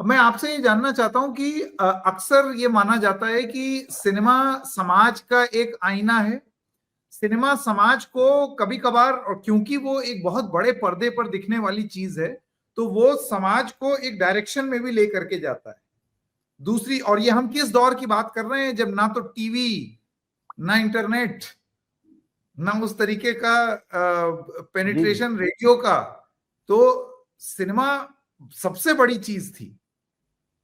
अब मैं आपसे ये जानना चाहता हूं कि अक्सर ये माना जाता है कि सिनेमा समाज का एक आईना है। सिनेमा समाज को कभी कभार, और क्योंकि वो एक बहुत बड़े पर्दे पर दिखने वाली चीज है, तो वो समाज को एक डायरेक्शन में भी लेकर के जाता है। दूसरी, और ये हम किस दौर की बात कर रहे हैं जब ना तो टीवी, ना इंटरनेट, ना उस तरीके का पेनिट्रेशन रेडियो का। तो सिनेमा सबसे बड़ी चीज थी,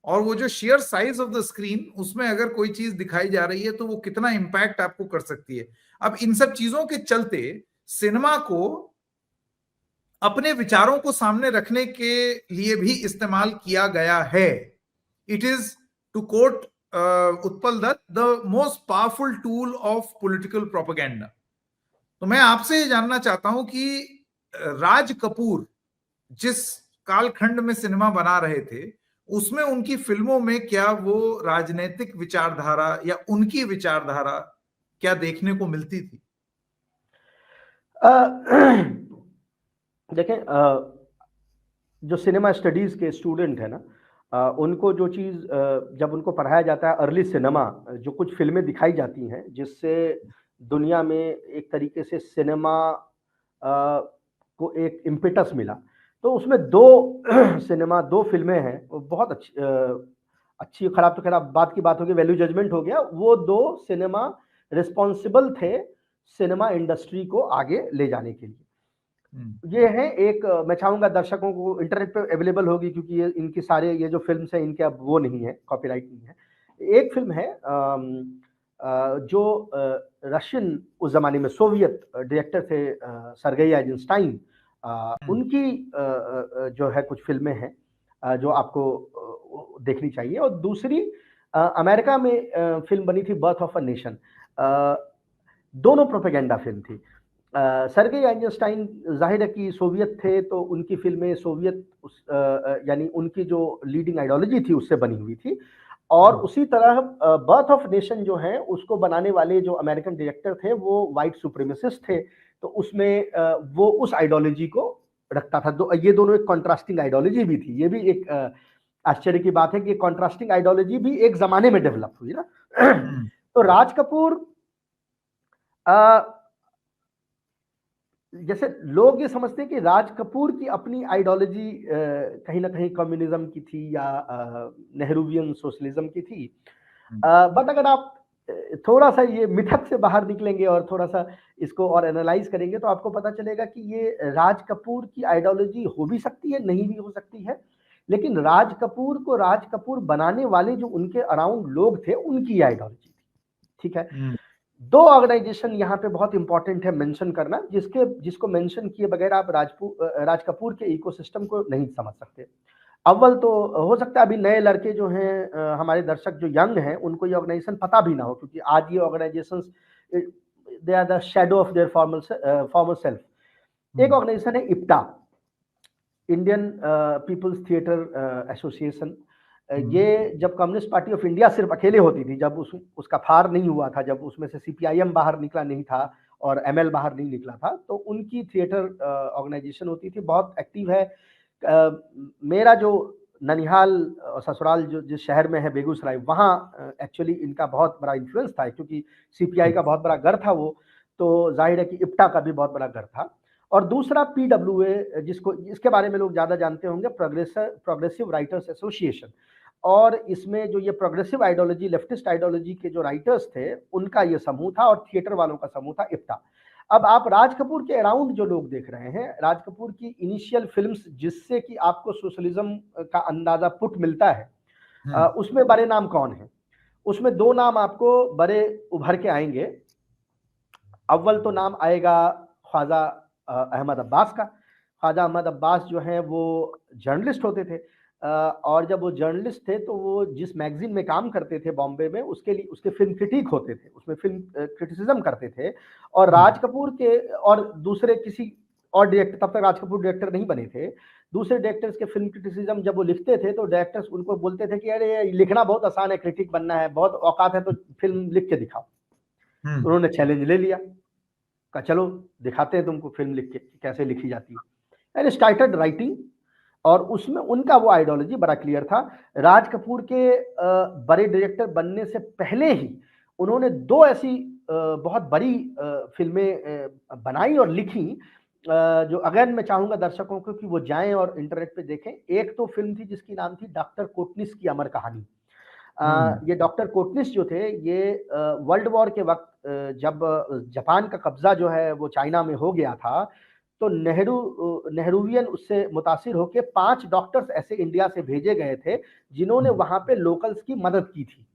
और वो जो share size of the screen, उसमें अगर कोई चीज दिखाई जा रही है तो वो कितना इंपैक्ट आपको कर सकती है। अब इन सब चीजों के चलते सिनेमा को अपने विचारों को सामने रखने के लिए भी इस्तेमाल किया गया है। It is, to quote Utpal Dutt, the most powerful tool of political propaganda. तो मैं आपसे ये जानना चाहता हूं कि राज कपूर जिस कालखंड में सिनेमा बना रहे थे, उसमें उनकी फिल्मों में क्या वो राजनीतिक विचारधारा या उनकी विचारधारा क्या देखने को मिलती थी? देखें, जो सिनेमा स्टडीज के स्टूडेंट है ना, उनको जो चीज़ जब उनको पढ़ाया जाता है अर्ली सिनेमा, जो कुछ फिल्में दिखाई जाती हैं जिससे दुनिया में एक तरीके से सिनेमा को एक इम्पेटस मिला, तो उसमें दो सिनेमा, दो फिल्में हैं, वो बहुत अच्छी खराब तो खराब बात की बात होगी, वैल्यू जजमेंट हो गया। वो दो सिनेमा रिस्पॉन्सिबल थे सिनेमा इंडस्ट्री को आगे ले जाने के लिए। ये है एक, मैं चाहूंगा दर्शकों को, इंटरनेट पे अवेलेबल होगी क्योंकि ये इनकी सारे ये जो फिल्म्स हैं इनके अब वो नहीं है, कॉपीराइट नहीं है। एक फिल्म है जो रशियन, उस जमाने में सोवियत डायरेक्टर थे सर्गेई आइजनस्टाइन, उनकी जो है कुछ फिल्में हैं जो आपको देखनी चाहिए। और दूसरी अमेरिका में फिल्म बनी थी बर्थ ऑफ अ नेशन, दोनों प्रोपेगेंडा फिल्म थी। सर्गेई आइजनस्टाइन जाहिर है कि सोवियत थे, तो उनकी फिल्में सोवियत यानी उनकी जो लीडिंग आइडियोलॉजी थी उससे बनी हुई थी। और उसी तरह बर्थ ऑफ नेशन जो है उसको बनाने वाले जो अमेरिकन डायरेक्टर थे वो वाइट सुप्रीमेसिस्ट थे, तो उसमें वो उस आइडियोलॉजी को रखता था। ये दोनों एक कॉन्ट्रास्टिंग आइडियोलॉजी भी थी। ये भी एक आश्चर्य की बात है कि कॉन्ट्रास्टिंग आइडियोलॉजी भी एक जमाने में डेवलप हुई ना। तो राज कपूर, जैसे लोग ये समझते हैं कि राज कपूर की अपनी आइडियोलॉजी कहीं ना कहीं कम्युनिज्म की थी या नेहरूवियन सोशलिज्म की थी, बट अगर आप थोड़ा सा ये मिथक से बाहर निकलेंगे और थोड़ा सा इसको और एनालाइज करेंगे तो आपको पता चलेगा कि ये राज कपूर की आइडियोलॉजी हो भी सकती है, नहीं भी हो सकती है, लेकिन राज कपूर को राज कपूर बनाने वाले जो उनके अराउंड लोग थे उनकी आइडियोलॉजी थी। ठीक है, दो ऑर्गेनाइजेशन यहाँ पे बहुत इंपॉर्टेंट है मेंशन करना, जिसको मेंशन किए बगैर आप राज कपूर के इकोसिस्टम को नहीं समझ सकते। अव्वल तो हो सकता है अभी नए लड़के जो हैं, हमारे दर्शक जो यंग हैं, उनको ये ऑर्गेनाइजेशन पता भी ना हो, क्योंकि आज ये organisations they are the shadow of their former self. एक ऑर्गेनाइजेशन है IPTA, Indian People's Theatre Association. ये जब कम्युनिस्ट पार्टी ऑफ इंडिया सिर्फ अकेले होती थी, जब उसका फार नहीं हुआ था, जब उसमें से सीपीआईएम बाहर निकला नहीं था और एमएल बाहर नहीं निकला था, तो उनकी थिएटर ऑर्गेनाइजेशन होती थी, बहुत एक्टिव है। मेरा जो ननिहाल और ससुराल जो जिस शहर में है बेगूसराय, वहाँ एक्चुअली इनका बहुत बड़ा इन्फ्लुएंस था, क्योंकि सीपीआई का बहुत बड़ा घर था वो, तो जाहिर है कि इप्टा का भी बहुत बड़ा घर था। और दूसरा पीडब्ल्यूए, जिसको इसके बारे में लोग ज़्यादा जानते होंगे, प्रोग्रेसिव राइटर्स एसोसिएशन। और इसमें जो ये प्रोग्रेसिव आइडियोलॉजी, लेफ्टिस्ट आइडियोलॉजी के जो राइटर्स थे उनका ये समूह था, और थिएटर वालों का समूह था इप्टा। अब आप राज कपूर के अराउंड जो लोग देख रहे हैं, राज कपूर की इनिशियल फिल्म्स जिससे कि आपको सोशलिज्म का अंदाजा पुट मिलता है, उसमें बड़े नाम कौन है? उसमें दो नाम आपको बड़े उभर के आएंगे। अव्वल तो नाम आएगा ख्वाजा अहमद अब्बास का। ख्वाजा अहमद अब्बास जो हैं वो जर्नलिस्ट होते थे, और जब वो जर्नलिस्ट थे तो वो जिस मैगजीन में काम करते थे बॉम्बे में, उसके लिए उसके फिल्म क्रिटिक होते थे, उसमें फिल्म क्रिटिसिज्म करते थे। और राज कपूर के और दूसरे किसी और डायरेक्टर, तब तक राज कपूर डायरेक्टर नहीं बने थे, दूसरे डायरेक्टर्स के फिल्म क्रिटिसिज्म जब वो लिखते थे तो डायरेक्टर्स उनको बोलते थे कि अरे लिखना बहुत आसान है, क्रिटिक बनना है, बहुत औकात है, तो फिल्म लिख के दिखाओ। उन्होंने चैलेंज ले लिया, कहा चलो दिखाते हैं तुमको फिल्म लिख के कैसे लिखी जाती है। एंड स्टार्टेड राइटिंग, और उसमें उनका वो आइडियोलॉजी बड़ा क्लियर था। राज कपूर के बड़े डायरेक्टर बनने से पहले ही उन्होंने 2 ऐसी बहुत बड़ी फिल्में बनाई और लिखी, जो अगेन मैं चाहूंगा दर्शकों को कि वो जाएं और इंटरनेट पे देखें। एक तो फिल्म थी जिसकी नाम थी डॉक्टर कोटनिस की अमर कहानी। ये डॉक्टर कोटनिस जो थे, ये वर्ल्ड वॉर के वक्त जब जापान का कब्जा जो है वो चाइना में हो गया था, तो नेहरूवियन उससे मुतासिर होकर 5 डॉक्टर्स ऐसे इंडिया से भेजे गए थे जिन्होंने वहां पे लोकल्स की मदद की थी।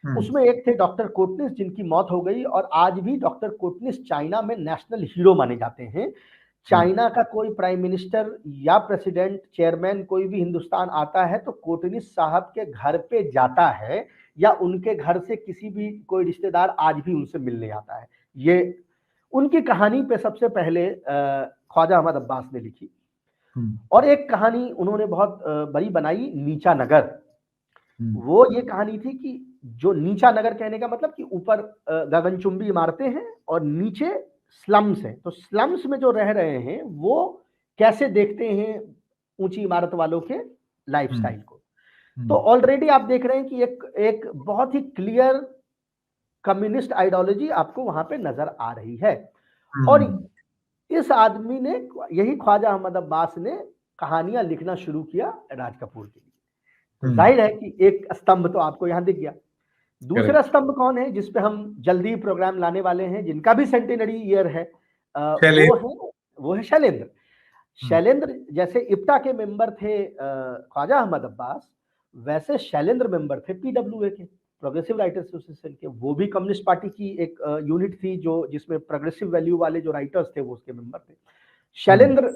उसमें एक थे डॉक्टर कोटनिस, जिनकी मौत हो गई, और आज भी डॉक्टर कोटनिस चाइना में नेशनल हीरो माने जाते हैं। चाइना का कोई प्राइम मिनिस्टर या प्रेसिडेंट, चेयरमैन कोई भी हिंदुस्तान आता है तो कोटनिस साहब के घर पे जाता है, या उनके घर से किसी भी कोई रिश्तेदार आज भी उनसे मिलने आता है। ये उनकी कहानी पे सबसे पहले ख्वाजा अहमद अब्बास ने लिखी। और एक कहानी उन्होंने बहुत बड़ी बनाई, नीचा नगर। वो ये कहानी थी कि जो नीचा नगर कहने का मतलब कि ऊपर गगनचुंबी इमारतें हैं और नीचे स्लम्स हैं, तो स्लम्स में जो रह रहे हैं वो कैसे देखते हैं ऊंची इमारत वालों के लाइफस्टाइल को। तो ऑलरेडी आप देख रहे हैं कि एक बहुत ही क्लियर कम्युनिस्ट आइडियोलॉजी आपको वहां पे नजर आ रही है। और इस आदमी ने, यही ख्वाजा अहमद अब्बास ने कहानियां लिखना शुरू किया राज कपूर के लिए। तो जाहिर है कि एक स्तंभ तो आपको यहां दिख गया। दूसरा स्तंभ कौन है जिसपे हम जल्दी प्रोग्राम लाने वाले हैं, जिनका भी सेंटेनरी ईयर है, वो है शैलेंद्र। शैलेंद्र जैसे इप्टा के मेंबर थे ख्वाजा अहमद अब्बास, वैसे शैलेंद्र मेंबर थे पीडब्ल्यूए के, प्रोग्रेसिव राइटर्स एसोसिएशन के। वो भी कम्युनिस्ट पार्टी की एक यूनिट थी जो जिसमें प्रोग्रेसिव वैल्यू वाले जो राइटर्स थे वो उसके मेंबर थे। शैलेंद्र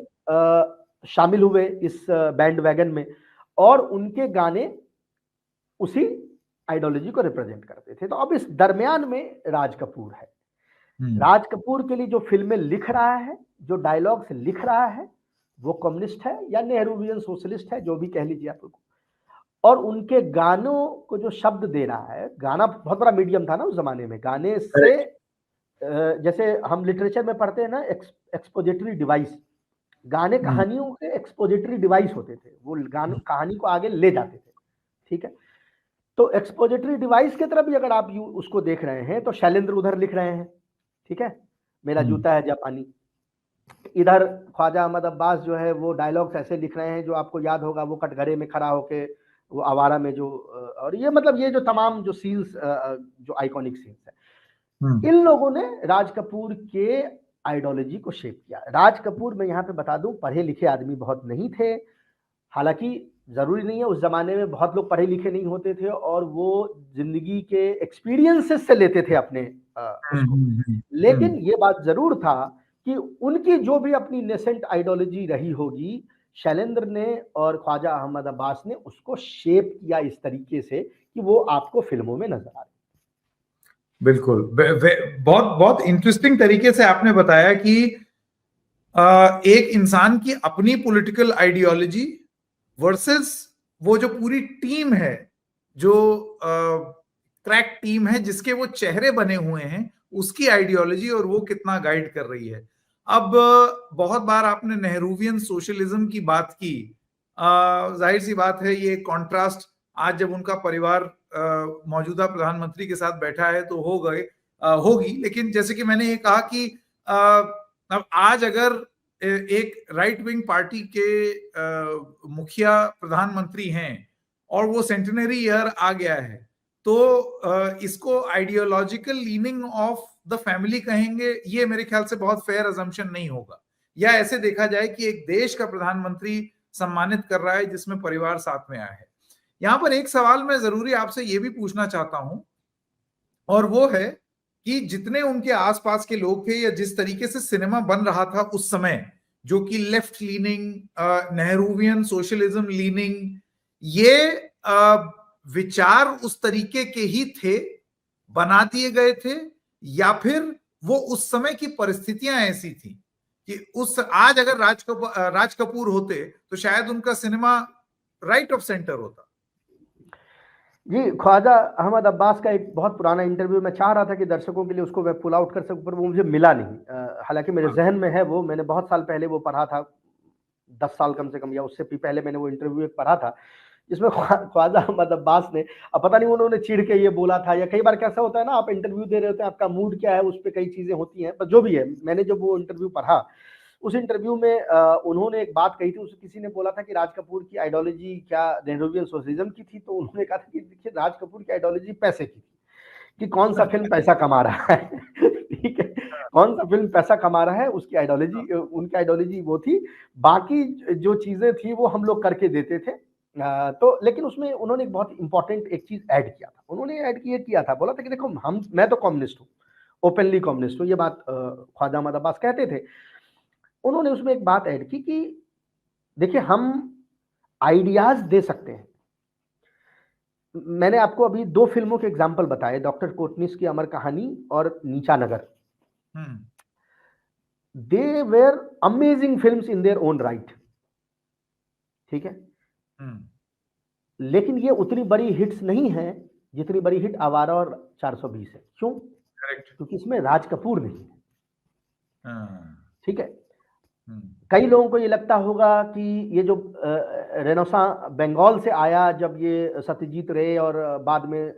शामिल हुए इस बैंड वैगन में, और उनके गाने उसी आइडियोलॉजी को रिप्रेजेंट करते थे। तो अब इस दरमियान में राज कपूर है। राज कपूर के लिए जो फिल्में लिख रहा है, जो डायलॉग्स लिख रहा है, वो कम्युनिस्ट है या नेहरूवियन सोशलिस्ट है, जो भी कह लीजिए आप लोग। और उनके गानों को जो शब्द दे रहा है, गाना बहुत बड़ा मीडियम था ना उस जमाने में। गाने से जैसे हम लिटरेचर में पढ़ते हैं ना, एक्सपोजिटरी डिवाइस, गाने कहानियों के एक्सपोजिटरी डिवाइस होते थे, वो कहानी को आगे ले जाते थे। ठीक है, तो एक्सपोजिटरी डिवाइस की तरफ भी अगर आप उसको देख रहे हैं तो शैलेंद्र उधर लिख रहे हैं, ठीक है, मेरा जूता है जापानी। इधर ख्वाजा अहमद अब्बास जो है वो डायलॉग्स ऐसे लिख रहे हैं जो आपको याद होगा, वो कटघरे में खड़ा होके वो आवारा में जो, और ये मतलब ये जो तमाम जो सीन्स जो आइकॉनिक सीन्स है, इन लोगों ने राज कपूर के आइडियोलॉजी को शेप किया। राज कपूर, मैं यहाँ पे बता दूं, पढ़े लिखे आदमी बहुत नहीं थे। हालांकि जरूरी नहीं है, उस जमाने में बहुत लोग पढ़े लिखे नहीं होते थे और वो जिंदगी के एक्सपीरियंसेस से लेते थे अपने उसको। लेकिन ये बात जरूर था कि उनकी जो भी अपनी नेसेंट आइडियोलॉजी रही होगी, शैलेंद्र ने और ख्वाजा अहमद अब्बास ने उसको शेप किया इस तरीके से कि वो आपको फिल्मों में नजर आ रही। बिल्कुल, बहुत बहुत इंटरेस्टिंग तरीके से आपने बताया कि एक इंसान की अपनी पॉलिटिकल आइडियोलॉजी वर्सेस वो जो पूरी टीम है, जो क्रैक टीम है जिसके वो चेहरे बने हुए हैं, उसकी आइडियोलॉजी और वो कितना गाइड कर रही है। अब बहुत बार आपने नेहरूवियन सोशलिज्म की बात की, जाहिर सी बात है ये कॉन्ट्रास्ट आज जब उनका परिवार मौजूदा प्रधानमंत्री के साथ बैठा है तो होगी। लेकिन जैसे कि मैंने ये कहा कि अब आज अगर एक राइट विंग पार्टी के मुखिया प्रधानमंत्री हैं और वो सेंटिनरी ईयर आ गया है, तो इसको ideological leaning of the family कहेंगे, ये मेरे ख्याल से बहुत फेयर अजम्पशन नहीं होगा। या ऐसे देखा जाए कि एक देश का प्रधानमंत्री सम्मानित कर रहा है जिसमें परिवार साथ में आया है। यहां पर एक सवाल मैं जरूरी आपसे ये भी पूछना चाहता हूं, और वो है कि जितने उनके आसपास के लोग थे या जिस तरीके से सिनेमा बन रहा था उस समय, जो कि left leaning, Nehruvian socialism leaning, ये विचार उस तरीके के ही थे, बना दिए गए थे, या फिर वो उस समय की परिस्थितियां ऐसी थी कि आज अगर राज कपूर होते तो शायद उनका सिनेमा राइट ऑफ सेंटर होता। जी, ख्वाजा अहमद अब्बास का एक बहुत पुराना इंटरव्यू मैं चाह रहा था कि दर्शकों के लिए उसको मैं पुल आउट कर सकूं, पर वो मुझे मिला नहीं। हालांकि मेरे जहन में है, वो मैंने बहुत साल पहले वो पढ़ा था, 10 साल कम से कम, या उससे भी पहले मैंने वो इंटरव्यू एक पढ़ा था जिसमें ख्वाजा अहमद अब्बास ने, अब पता नहीं उन्होंने चिढ़ के ये बोला था, या कई बार कैसा होता है ना, आप इंटरव्यू दे रहे होते हैं, आपका मूड क्या है उस पर कई चीजें होती हैं, पर जो भी है, मैंने जब वो इंटरव्यू पढ़ा, उस इंटरव्यू में उन्होंने एक बात कही थी, उसे किसी ने बोला था कि राज कपूर की आइडियोलॉजी क्या नेहरूवियन सोशलिज्म की थी, तो उन्होंने कहा था कि देखिए राज कपूर की आइडियोलॉजी पैसे की थी, कि कौन सा फिल्म पैसा कमा रहा है ठीक है, कौन सा फिल्म पैसा कमा रहा है, उसकी आइडियोलॉजी, उनकी आइडियोलॉजी वो थी, बाकी जो चीजें थी वो हम लोग करके देते थे। तो लेकिन उसमें उन्होंने एक बहुत इंपॉर्टेंट एक चीज ऐड किया था, उन्होंने ऐड किया था, बोला था कि देखो मैं तो कम्युनिस्ट हूँ, ओपनली कम्युनिस्ट हूँ, ये बात ख्वाजा अहमद अब्बास कहते थे। उन्होंने उसमें एक बात ऐड की कि देखिए हम आइडियाज दे सकते हैं। मैंने आपको अभी 2 फिल्मों के एग्जाम्पल बताए, डॉक्टर कोटनिस की अमर कहानी और Neecha Nagar. They were amazing films in their own right, ठीक है, लेकिन ये उतनी बड़ी हिट्स नहीं है जितनी बड़ी हिट आवारा और 420 है। क्यों? क्योंकि इसमें राज कपूर नहीं है, ठीक है। कई लोगों को ये लगता होगा कि ये जो रेनेसां बंगाल से आया, जब ये सत्यजीत रे और बाद में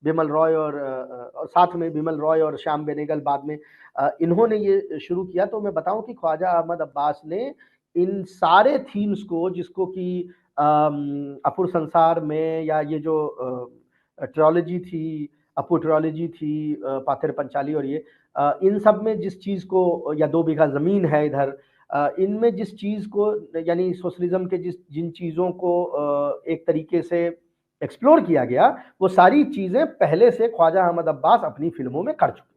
बिमल रॉय और साथ में बिमल रॉय और श्याम बेनेगल बाद में इन्होंने ये शुरू किया, तो मैं बताऊं कि ख्वाजा अहमद अब्बास ने इन सारे थीम्स को, जिसको कि अपुर संसार में, या ये जो ट्रिलॉजी थी, अपू ट्रिलॉजी थी, पाथेर पंचाली, और ये इन सब में जिस चीज को, या 2 बीघा जमीन है इधर, इनमें जिस चीज को, यानी सोशलिज्म के जिन चीजों को एक तरीके से एक्सप्लोर किया गया, वो सारी चीजें पहले से ख्वाजा अहमद अब्बास अपनी फिल्मों में कर चुके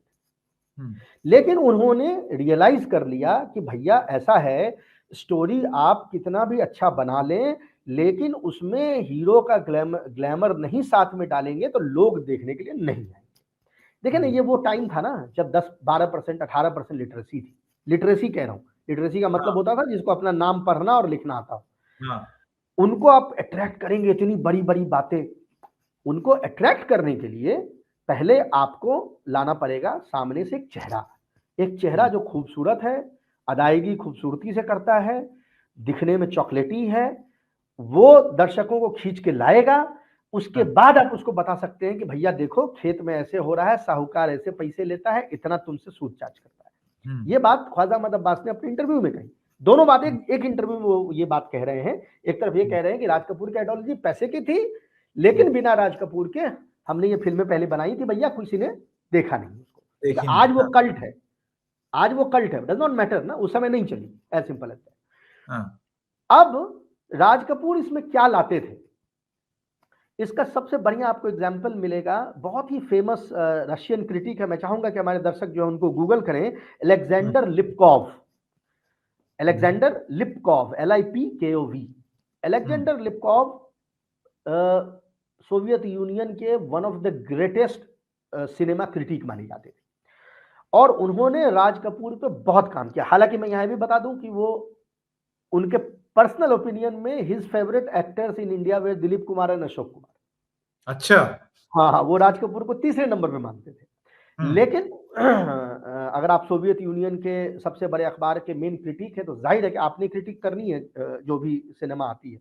थे। लेकिन उन्होंने रियलाइज कर लिया कि भैया ऐसा है, स्टोरी आप कितना भी अच्छा बना लें, लेकिन उसमें हीरो का ग्लैमर नहीं साथ में डालेंगे तो लोग देखने के लिए नहीं आएंगे। देखिए ना, ये वो टाइम था ना जब 10-12%, 18% लिटरेसी थी। लिटरेसी कह रहा हूँ, लिटरेसी का मतलब होता था जिसको अपना नाम पढ़ना और लिखना आता हो। उनको आप अट्रैक्ट करेंगे, इतनी बड़ी बड़ी बातें, उनको अट्रैक्ट करने के लिए पहले आपको लाना पड़ेगा सामने से एक चेहरा जो खूबसूरत है, अदायगी खूबसूरती से करता है, दिखने में चॉकलेटी है, वो दर्शकों को खींच के लाएगा। उसके बाद आप उसको बता सकते हैं कि भैया देखो खेत में ऐसे हो रहा है, साहूकार ऐसे पैसे लेता है, इतना तुमसे सूद चार्ज करता है। ये बात ख्वाजा अहमद अब्बास ने अपने इंटरव्यू में कही। दोनों बातें एक इंटरव्यू में वो ये बात कह रहे हैं। एक तरफ ये कह रहे हैं कि राज कपूर की आइडियोलॉजी पैसे की थी, लेकिन बिना राज कपूर के हमने ये फिल्में पहले बनाई थी भैया, किसी ने देखा नहीं उसको। आज वो कल्ट है, आज वो कल्ट है, डज नॉट मैटर ना, उस समय नहीं चली, एज सिंपल एज दैट। अब राज कपूर इसमें क्या लाते थे, इसका सबसे बढ़िया आपको एग्जाम्पल मिलेगा। बहुत ही फेमस रशियन क्रिटिक है, मैं चाहूंगा कि हमारे दर्शक जो है उनको गूगल करें, Alexander Lipkov. Alexander Lipkov, LIPKOV। Alexander Lipkov Soviet Union के one of the greatest cinema critic माने जाते थे, और उन्होंने राज कपूर पे बहुत काम किया। हालांकि मैं यहां भी बता दूं कि वो, उनके पर्सनल ओपिनियन में his favourite actors in India way Dilip Kumar and Ashok Kumar. अच्छा, हाँ, वो राज कपूर को तीसरे नंबर पे मानते थे। लेकिन अगर आप सोवियत यूनियन के सबसे बड़े अखबार के मेन क्रिटिक है, तो जाहिर है कि आपने क्रिटिक करनी है जो भी सिनेमा आती है।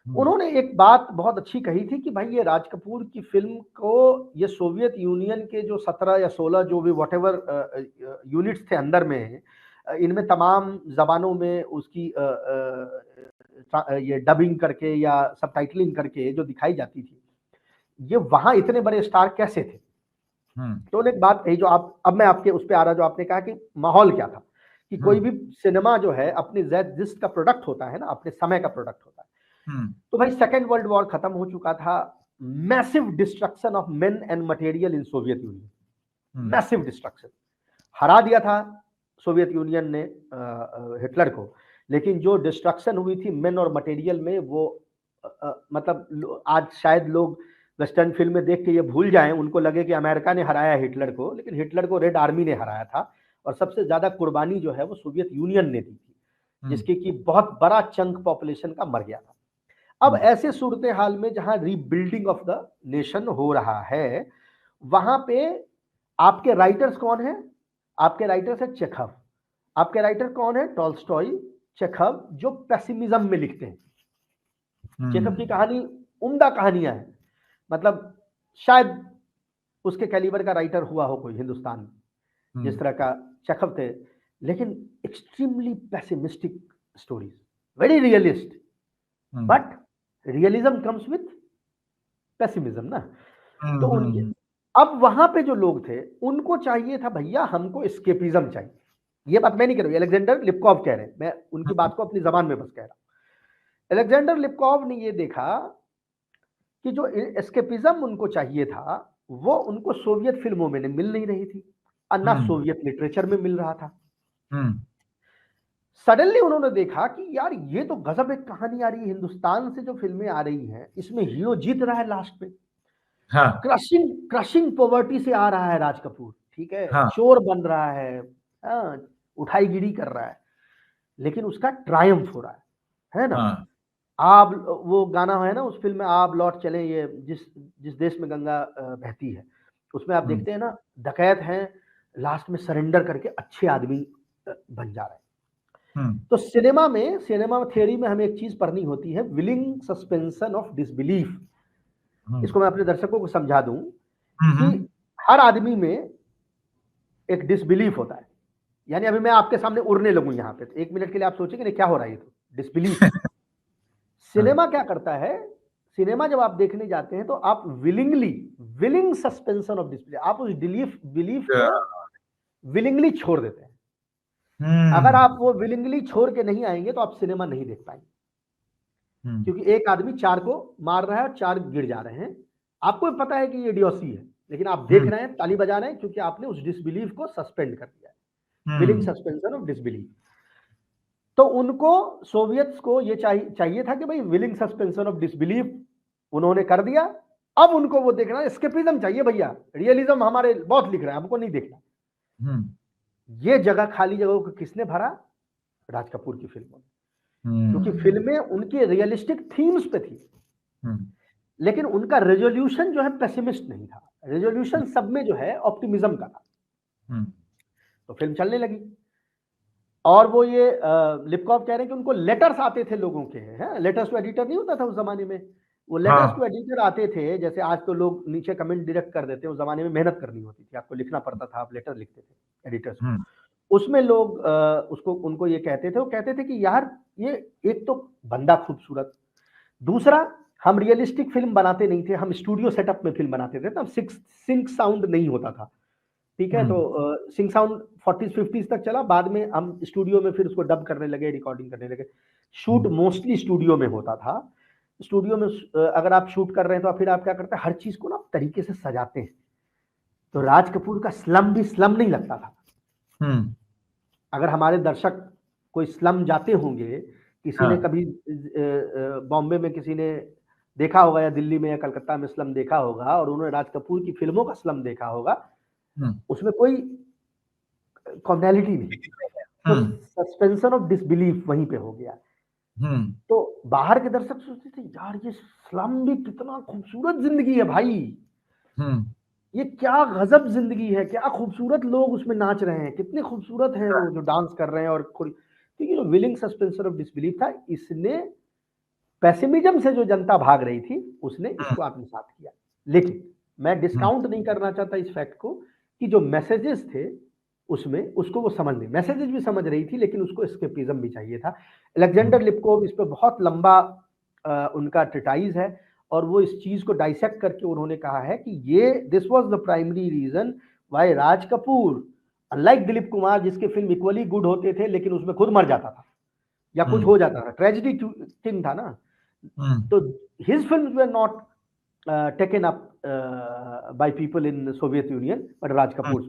उन्होंने एक बात बहुत अच्छी कही थी कि भाई ये राज कपूर की फिल्म को, ये सोवियत यूनियन के जो 17 या 16 जो भी व्हाटएवर यूनिट्स थे अंदर में, इनमें तमाम जबानों में उसकी ये डबिंग करके या सबटाइटलिंग करके जो दिखाई जाती थी, ये वहां इतने बड़े स्टार कैसे थे। तो उन्होंने एक बात कही जो अब मैं आपके उस पर आ रहा, जो आपने कहा कि माहौल क्या था, कि कोई भी सिनेमा जो है अपनी जिस का प्रोडक्ट होता है ना, अपने समय का प्रोडक्ट होता है। तो भाई सेकेंड वर्ल्ड वॉर खत्म हो चुका था, massive destruction of main and material in Soviet union, massive destruction, हरा दिया था सोवियत यूनियन ने हिटलर को, लेकिन जो डिस्ट्रक्शन हुई थी मेन और मटेरियल में, वो मतलब आज शायद लोग वेस्टर्न फिल्म में देख के ये भूल जाएं, उनको लगे कि अमेरिका ने हराया हिटलर को, लेकिन हिटलर को रेड आर्मी ने हराया था, और सबसे ज्यादा कुर्बानी जो है वो सोवियत यूनियन ने दी थी, जिसकी कि बहुत बड़ा चंक पॉपुलेशन का मर गया था। अब ऐसे सूरत हाल में जहां रीबिल्डिंग ऑफ द नेशन हो रहा है, वहां पे आपके राइटर्स कौन है? आपके राइटर्स है चेखव। आपके राइटर कौन है? टॉल्स्टॉय, चेखव जो पेसिमिज्म में लिखते हैं। चेखव की हम्म, कहानी उम्दा कहानियां हैं, मतलब शायद उसके कैलिबर का राइटर हुआ हो कोई हिंदुस्तान में जिस तरह का चेखव थे, लेकिन extremely pessimistic stories, very realist, but realism comes with pessimism ना। तो उनके अब वहां पे जो लोग थे उनको चाहिए था भैया हमको एस्केपिज्म चाहिए। ये बात मैं नहीं कह रहा हूं, अलेक्जेंडर लिपकॉव कह रहे हैं, मैं उनकी बात को अपनी जबान में बस कह रहा हूं। अलेक्जेंडर लिपकॉव ने ये देखा कि जो एस्केपिज्म उनको चाहिए था वो उनको सोवियत फिल्मों में मिल नहीं रही थी और ना सोवियत लिटरेचर में मिल रहा था। सडनली उन्होंने देखा कि यार ये तो गजब एक कहानी आ रही है, हिंदुस्तान से जो फिल्में आ रही हैं इसमें हीरो जीत रहा है लास्ट में, हाँ, क्रशिंग पॉवर्टी से आ रहा है राज कपूर, ठीक है, हाँ, चोर बन रहा है, हाँ, उठाईगिरी कर रहा है, लेकिन उसका ट्रायम्फ हो रहा है ना। हाँ, आप वो गाना है ना उस फिल्म में, आप लौट चले, ये जिस जिस देश में गंगा बहती है, उसमें आप देखते हैं ना डकैत हैं, लास्ट में सरेंडर करके अच्छे आदमी बन जा रहे हैं। तो सिनेमा थियोरी में हमें एक चीज पढ़नी होती है, विलिंग सस्पेंशन ऑफ डिसबिलीफ। इसको मैं अपने दर्शकों को समझा दूं कि हर आदमी में एक डिसबिलीफ होता है, यानी अभी मैं आपके सामने उड़ने लगूं यहाँ पे तो 1 मिनट के लिए आप सोचेंगे क्या हो रहा है, ये तो डिसबिलीफ। सिनेमा क्या करता है, सिनेमा जब आप देखने जाते हैं तो आप विलिंग सस्पेंशन ऑफ डिसबिलीफ, आप उस बिलीफ को विलिंगली छोड़ देते हैं। अगर आप वो विलिंगली छोड़ के नहीं आएंगे तो आप सिनेमा नहीं देख पाएंगे, क्योंकि एक आदमी 4 को मार रहा है और 4 गिर जा रहे हैं, आपको पता है कि ये इडियोसी है, लेकिन आप देख रहे हैं, ताली बजा रहे हैं, क्योंकि आपने उस डिसबिलीफ को सस्पेंड कर दिया है, विलिंग सस्पेंशन ऑफ डिसबिलीफ। तो उनको सोवियत्स को ये चाहिए था कि भाई विलिंग सस्पेंशन ऑफ डिसबिलीफ उन्होंने कर दिया, अब उनको वो देखना एस्केपिज्म चाहिए भैया, रियलिज्म हमारे बहुत लिख रहे हैं, हमको नहीं देखना। ये जगह, खाली जगहों को किसने भरा? राज कपूर की फिल्मों में, क्योंकि फिल्में उनके रियलिस्टिक थीम्स पे थी, लेकिन उनका रेजोल्यूशन जो है पेसिमिस्ट नहीं था, रेजोल्यूशन सब में जो है ऑप्टिमिज्म का था। तो फिल्म चलने लगी, और वो ये लिपकॉफ कह रहे हैं कि उनको लेटर्स आते थे लोगों के, हैं, लेटर्स टू एडिटर नहीं होता था उस जमाने में, वो लेटर्स टू एडिटर आते थे, जैसे आज तो लोग नीचे कमेंट डायरेक्ट कर देते हैं, उस जमाने में मेहनत करनी होती थी, आपको लिखना पड़ता था, आप लेटर लिखते थे एडिटर्स को। उसमें लोग उनको ये कहते थे, वो कहते थे कि यार ये एक तो बंदा खूबसूरत, दूसरा हम रियलिस्टिक फिल्म बनाते नहीं थे, हम स्टूडियो सेटअप में फिल्म बनाते थे, तब सिंक साउंड नहीं होता था, ठीक है, तो सिंक साउंड 40s 50s तक चला, बाद में हम स्टूडियो में फिर उसको डब करने लगे, रिकॉर्डिंग करने लगे, शूट मोस्टली स्टूडियो में होता था। स्टूडियो में अगर आप शूट कर रहे हैं तो फिर आप क्या करते हैं, हर चीज को ना तरीके से सजाते हैं। तो राज कपूर का स्लम भी स्लम नहीं लगता था। अगर हमारे दर्शक कोई स्लम जाते होंगे, किसी ने कभी बॉम्बे में किसी ने देखा होगा, या दिल्ली में या कलकत्ता में स्लम देखा होगा, और उन्होंने राज कपूर की फिल्मों का स्लम देखा होगा, उसमें कोई कॉमनैलिटी नहीं, तो सस्पेंशन ऑफ डिसबिलीफ वहीं पे हो गया। तो बाहर के दर्शक सोचते थे यार ये स्लम भी कितना खूबसूरत जिंदगी है भाई, ये क्या गजब जिंदगी है, क्या खूबसूरत लोग उसमें नाच रहे हैं, कितने खूबसूरत हैं वो जो डांस कर रहे हैं, और क्योंकि जो विलिंग सस्पेंशन ऑफ डिसबिलीफ था, इसने पेसिमिज्म से जो जनता भाग रही थी उसने इसको आत्मसात किया। लेकिन मैं डिस्काउंट नहीं करना चाहता इस फैक्ट को कि जो मैसेजेस थे उसमें, उसको वो समझ नहीं, मैसेजेस भी समझ रही थी, लेकिन उसको एस्केपिज्म भी चाहिए था। अलेक्जेंडर लिपकोव इस पे बहुत लंबा उनका ट्रिटाइज है, और वो इस चीज को डाइसेक्ट करके उन्होंने कहा है कि ये this was the primary reason why Raj Kapoor, unlike Dilip Kumar जिसके फिल्म इक्वली गुड होते थे लेकिन उसमें खुद मर जाता था या कुछ हो जाता था, ट्रेजेडी किंग था ना, तो his films were not taken up by people in Soviet union, but Raj Kapoor